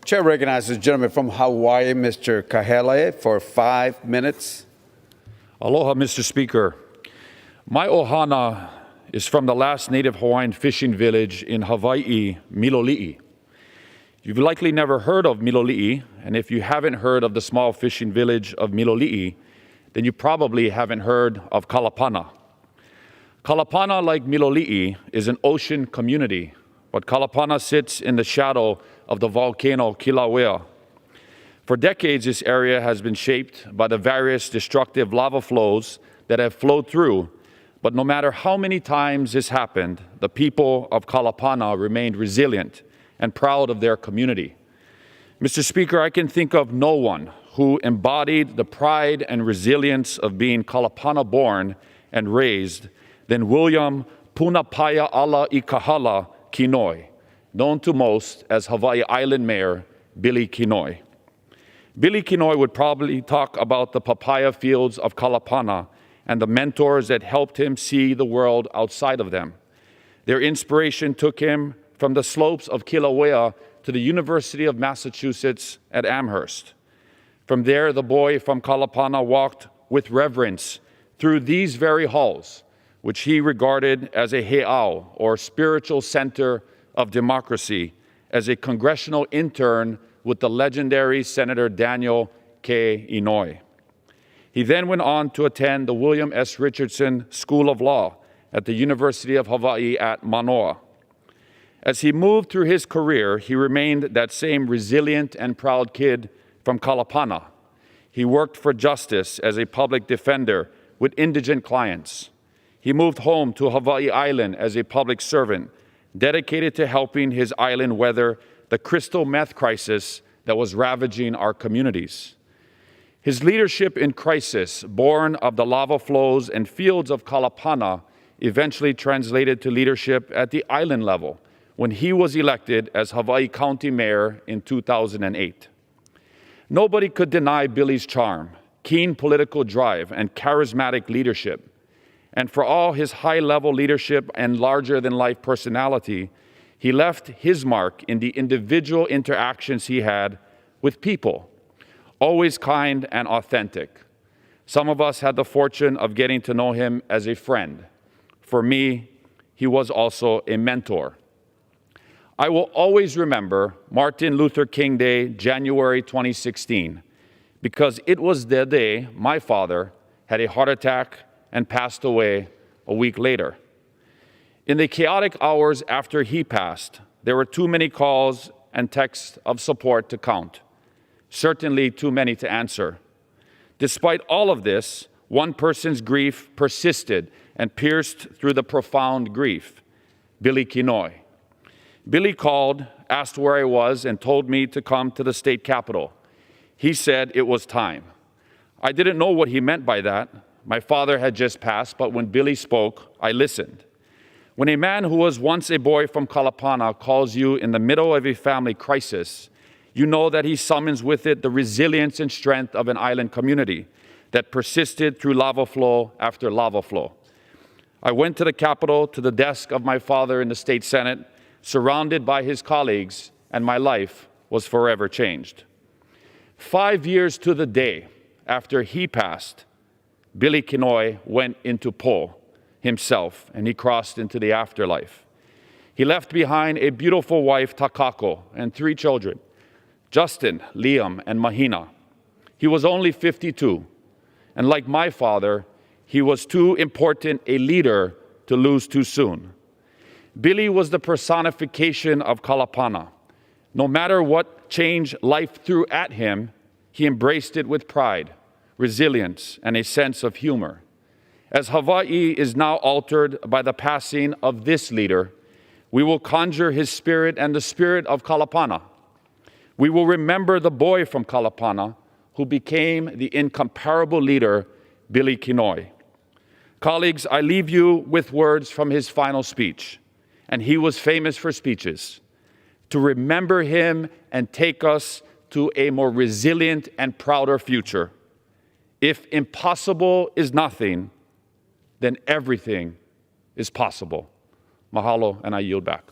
Chair recognizes the gentleman from Hawaii, Mr. Kahele, for 5 minutes. Aloha, Mr. Speaker. My ohana is from the last native Hawaiian fishing village in Hawaii, Miloli'i. You've likely never heard of Miloli'i, and if you haven't heard of the small fishing village of Miloli'i, then you probably haven't heard of Kalapana. Kalapana, like Miloli'i, is an ocean community, but Kalapana sits in the shadow of the volcano Kilauea. For decades, this area has been shaped by the various destructive lava flows that have flowed through, but no matter how many times this happened, the people of Kalapana remained resilient and proud of their community. Mr. Speaker, I can think of no one who embodied the pride and resilience of being Kalapana born and raised than William Punapaiaʻi Kahele Kenoi, known to most as Hawaii Island Mayor Billy Kenoi. Billy Kenoi would probably talk about the papaya fields of Kalapana and the mentors that helped him see the world outside of them. Their inspiration took him from the slopes of Kilauea to the University of Massachusetts at Amherst. From there, the boy from Kalapana walked with reverence through these very halls, which he regarded as a heiau, or spiritual center of democracy, as a congressional intern with the legendary Senator Daniel K. Inouye. He then went on to attend the William S. Richardson School of Law at the University of Hawaii at Manoa. As he moved through his career, he remained that same resilient and proud kid from Kalapana. He worked for justice as a public defender with indigent clients. He moved home to Hawaii Island as a public servant, dedicated to helping his island weather the crystal meth crisis that was ravaging our communities. His leadership in crisis, born of the lava flows and fields of Kalapana, eventually translated to leadership at the island level when he was elected as Hawaiʻi County Mayor in 2008. Nobody could deny Billy's charm, keen political drive, and charismatic leadership. And for all his high-level leadership and larger-than-life personality, he left his mark in the individual interactions he had with people, always kind and authentic. Some of us had the fortune of getting to know him as a friend. For me, he was also a mentor. I will always remember Martin Luther King Day, January 2016, because it was the day my father had a heart attack and passed away a week later. In the chaotic hours after he passed, there were too many calls and texts of support to count, certainly too many to answer. Despite all of this, one person's grief persisted and pierced through the profound grief: Billy Kenoi. Billy called, asked where I was, and told me to come to the state capitol. He said it was time. I didn't know what he meant by that. My father had just passed, but when Billy spoke, I listened. When a man who was once a boy from Kalapana calls you in the middle of a family crisis, you know that he summons with it the resilience and strength of an island community that persisted through lava flow after lava flow. I went to the Capitol, to the desk of my father in the state Senate, surrounded by his colleagues, and my life was forever changed. 5 years to the day after he passed, Billy Kenoi went into Po himself, and he crossed into the afterlife. He left behind a beautiful wife, Takako, and 3 children, Justin, Liam, and Mahina. He was only 52, and like my father, he was too important a leader to lose too soon. Billy was the personification of Kalapana. No matter what change life threw at him, he embraced it with pride, resilience, and a sense of humor. As Hawaii is now altered by the passing of this leader, we will conjure his spirit and the spirit of Kalapana. We will remember the boy from Kalapana who became the incomparable leader, Billy Kenoi. Colleagues, I leave you with words from his final speech, and he was famous for speeches, to remember him and take us to a more resilient and prouder future. If impossible is nothing, then everything is possible. Mahalo, and I yield back.